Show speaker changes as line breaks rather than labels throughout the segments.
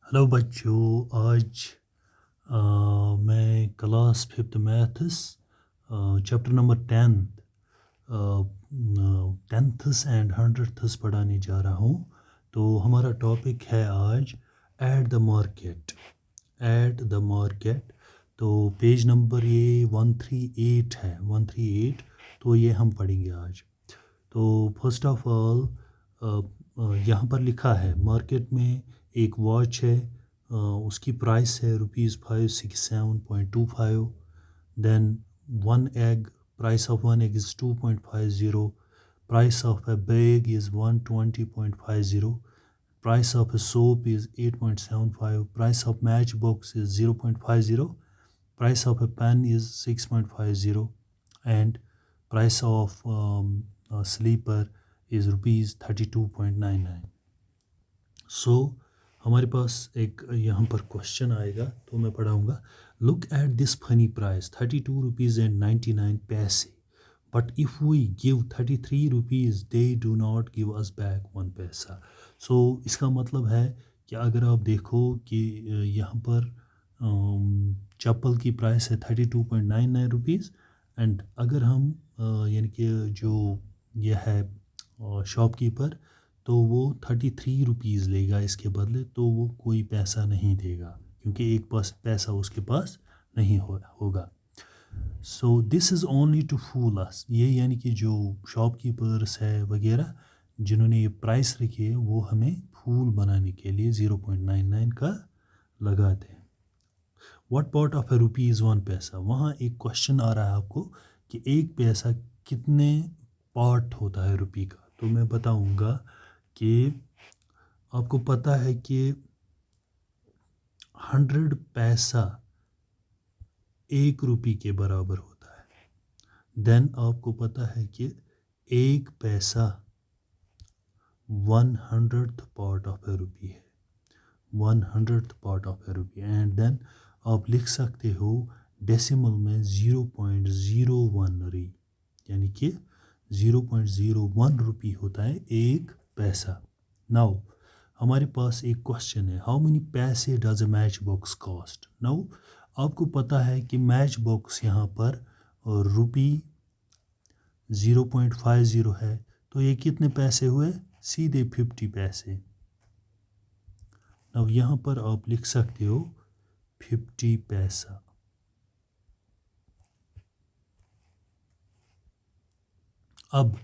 Hello बच्चों। आज मैं class fifth maths chapter number 10th and 100th पढ़ाने जा रहा हूँ। तो हमारा टॉपिक है आज at the market. At the market, तो पेज नंबर ये 138 है, 138। तो ये हम पढ़ेंगे आज। तो फर्स्ट ऑफ ऑल यहाँ पर लिखा है मार्केट में एक वॉच है, उसकी प्राइस है ₹567.25। Then one egg, price of one egg is 2.50, price of a bag is 120.50, price of a soap is 8.75, price of matchbox is 0.50, price of a pen is 6.50, and price of a sleeper is ₹32.99. So हमारे पास एक यहाँ पर question आएगा, तो मैं पढ़ाऊँगा। Look at this funny price ₹32.99, but if we give ₹33 they do not give us back 1 पैसा। सो इसका मतलब है कि अगर आप देखो कि यहाँ पर चप्पल की प्राइस है ₹32.99, एंड अगर हम यानी कि जो यह है शॉपकीपर, तो वो ₹33 लेगा इसके बदले, तो वो कोई पैसा नहीं देगा क्योंकि एक पैसा उसके पास नहीं होगा। So this is only to fool us, ये यानी कि जो शॉपकीपर्स है वगैरह जिन्होंने ये प्राइस रखी है, वो हमें फूल बनाने के लिए 0.99 का लगाते हैं। What part of a rupee is 1 पैसा, वहाँ एक क्वेश्चन आ रहा है आपको कि एक पैसा कितने पार्ट होता है रुपी का। तो मैं बताऊँगा कि आपको पता है कि 100 पैसा 1 रुपये के बराबर होता है। देन आपको पता है कि 1 पैसा 100th part of a rupee है, 100th part of a rupee. And then आप लिख सकते हो डेसिमल में 0.01 री, यानी कि 0.01 रुपी होता है 1 पैसा। नाउ हमारे पास एक क्वेश्चन है, हाउ मेनी पैसे does a match box cost. Now आपको पता है कि मैच बॉक्स यहाँ पर रुपी 0.50 है, तो ये कितने पैसे हुए, सीधे 50 पैसे। अब यहाँ पर आप लिख सकते हो 50 पैसा। अब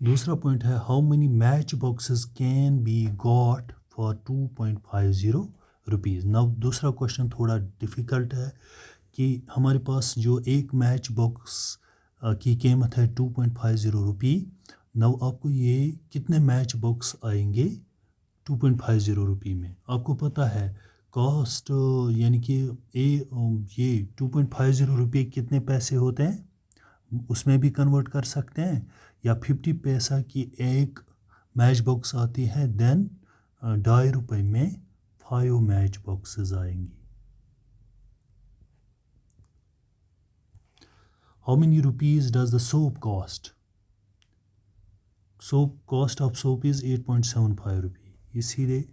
दूसरा पॉइंट है, how many match boxes can be got for 2.50 rupees. Now दूसरा क्वेश्चन थोड़ा डिफ़िकल्ट है कि हमारे पास जो एक मैच बॉक्स की कीमत है 2.50 रुपी। नाउ आपको ये कितने मैच बॉक्स आएंगे 2.50 रुपी में। आपको पता है कॉस्ट यानी कि ये 2.50 रुपये कितने पैसे होते हैं, उसमें भी कन्वर्ट कर सकते हैं, या 50 पैसा की एक मैच बॉक्स आती है, देन ₹2.50 में 5 मैच बॉक्सेस आएंगी। How many rupees does the soap cost. Soap cost of soap is 8.75 rupee, इसीलिए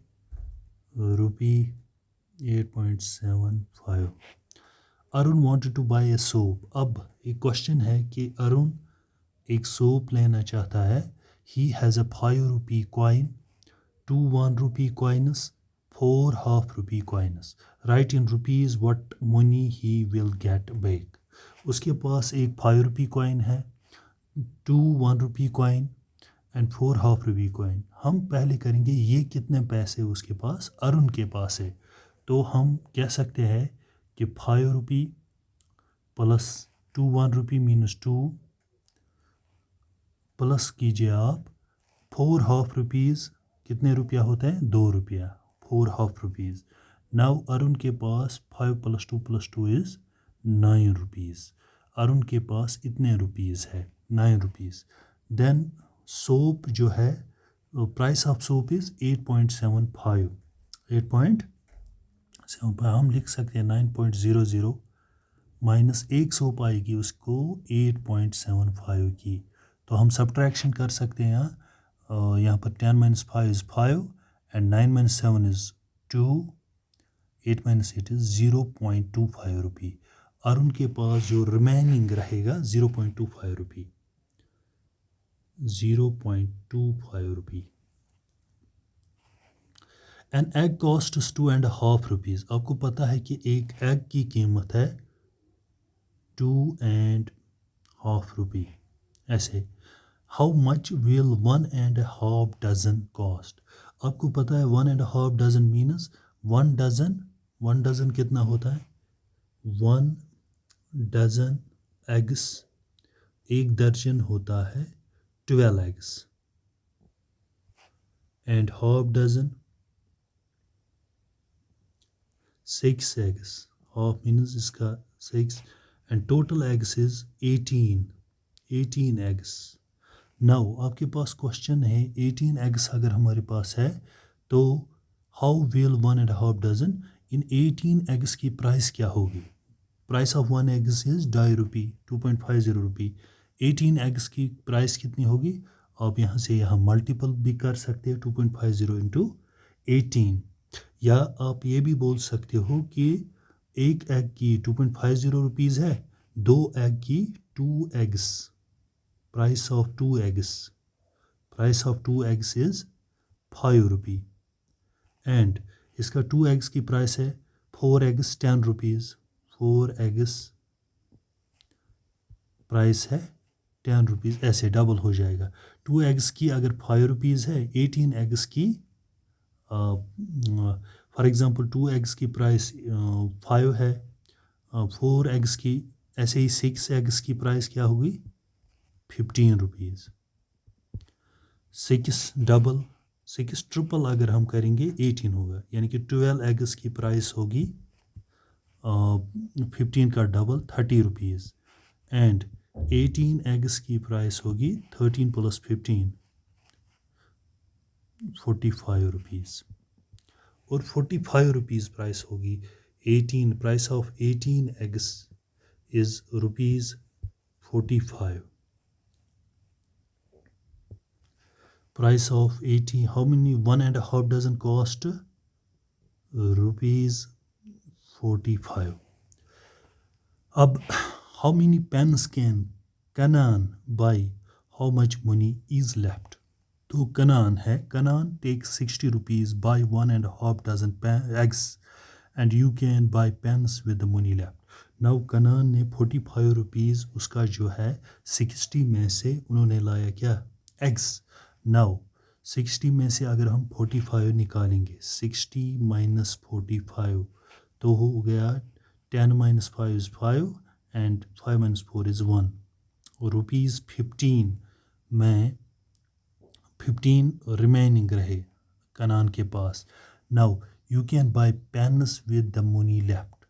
rupee 8.75। Arun wanted to buy a soap. अब एक क्वेश्चन है कि अरुण एक सोप लेना चाहता है। He has a 5 rupee coin, 2 1 rupee coins, 4 half rupee coins. Right in rupees what money he will get back. उसके पास एक 5 रुपी कॉइन है, 2 1 rupee coin and 4 half rupee coin. हम पहले करेंगे ये कितने पैसे उसके पास, अरुण के पास है। तो हम कह सकते हैं कि 5 रुपी प्लस 2 1 रुपी मीनस 2, प्लस कीजिए आप 4 हाफ रुपीज़, कितने रुपया होता है, 2 रुपया, 4 हाफ रुपीज़। नाउ अरुण के पास 5 + 2 + 2 इज़ 9 रुपीज़। अरुण के पास इतने रुपीज़ है, 9 रुपीज़। देन सोप जो है, प्राइस ऑफ सोप इज़ 8.75, 8.75। हम लिख सकते हैं 9.00 माइनस एक सोप आएगी उसको 8.75 की। तो हम सब्ट्रैक्शन कर सकते हैं यहाँ पर 10 - 5 is 5 and 9 - 7 is 2 8 minus 8 is 0.25 rupee. اور ان کے پاس جو ریمیننگ رہے گا 0.25 rupee. 0.25 rupee. An egg costs 2.5 rupees. آپ کو پتہ ہے کہ ایک ایگ کی قیمت ہے 2.5 روپی. ایسے how much will 1.5 dozen cost. آپ کو پتہ ہے 1.5 ڈزن مینس 1 ڈزن کتنا ہوتا ہے؟ 1 ڈزن ایگس، ایک درجن ہوتا ہے 12 eggs. And half dozen 6 eggs. Half means اس کا 6 and total eggs is 18 eggs. Now آپ کے پاس کوشچن ہے 18 ایگس اگر ہمارے پاس ہے تو how will 1.5 dozen. In 18 eggs کی پرائس کیا ہوگی؟ Price of 1 eggs is 2.5 rupee, 2.50 rupee. 18 eggs کی پرائس کتنی ہوگی؟ آپ یہاں سے یہاں ملٹیپل بھی کر سکتے ہیں 2.50 انٹو 18. یا آپ یہ بھی بول سکتے ہو کہ ایک ایگ کی 2.50 روپیز ہے، 2 ایگ کی 2 eggs. Price of 2 eggs, price of 2 eggs is 5 rupee. And اس کا 2 ایگس کی پرائس ہے 4 ایگس 10 روپیز. 4 ایگس پرائس ہے 10 روپیز. ایسے ڈبل ہو جائے گا. 2 ایگس کی اگر 5 روپیز ہے، 18 ایگس کی فار ایگزامپل 2 ایگس کی پرائس 5 ہے، 4 ایگس کی، ایسے ہی 6 ایگس کی پرائس کیا ہوگی؟ 15 روپیز. 6 ڈبل 6 ٹرپل اگر ہم کریں گے 18 ہوگا، یعنی کہ 12 ایگس کی پرائس ہوگی 15 کا ڈبل 30 روپیز. اینڈ 18 ایگس کی پرائس ہوگی 13 پلس 15 45 روپیز. اور 45 روپیز پرائس ہوگی 18. Price of 18 eggs is rupees 45. Price of 80, how many 1.5 dozen cost? Rupees 45. Ab, how many pens can Kanan buy? How much money is left? تو Kanan ہے. Kanan takes 60 rupees, buy 1.5 dozen eggs and you can buy pens with the money left. Now Kanan نے 45 rupees اس کا جو ہے 60 میں سے انہوں نے لایا کیا؟ ایگس. ناؤ 60 میں سے اگر ہم 45 نکالیں گے، 60 مائنس 45 تو ہو گیا 10 minus 5 is 5 and 5 minus 4 is 1. Rupees 15 میں 15 ریمیننگ رہے کنان کے پاس. Now you can buy pens with the money left.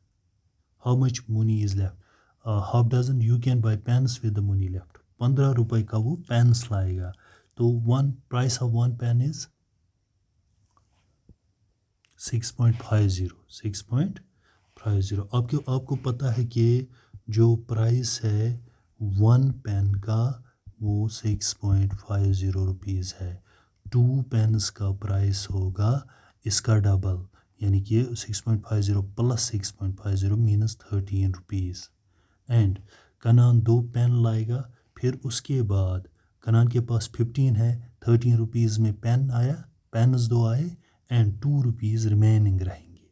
How much money is left? Half dozen you can buy pens with the money left. 15 روپے کا وہ پینس لائے گا. تو price of 1 pain is 6.50. 6.50. آپ کو پتہ ہے کہ جو پرائس ہے 1 پین کا وہ 6.50 روپیز ہے. 2 پینس کا پرائس ہوگا اس کا ڈبل، یعنی کہ 6.50 plus 6.50 minus 13 rupees. And Kanan 2 pen لائے گا. پھر اس کے بعد کنان کے پاس 15 ہے، 13 روپیز میں پین آیا، پینز 2 آئے اینڈ 2 روپیز ریمیننگ رہیں گے.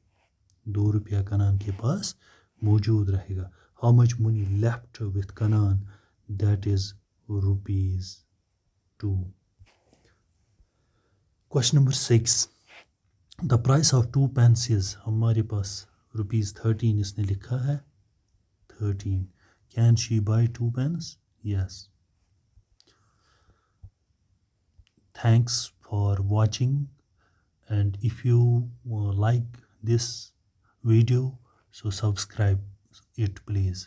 2 روپیہ کنان کے پاس موجود رہے گا. How much money left with Kanan? That is rupees 2. Question number 6. The price of 2 pens. ہمارے پاس روپیز 13 اس نے لکھا ہے 13. Can she buy 2 pens? Yes. Thanks for watching, and if you like this video, so subscribe it please.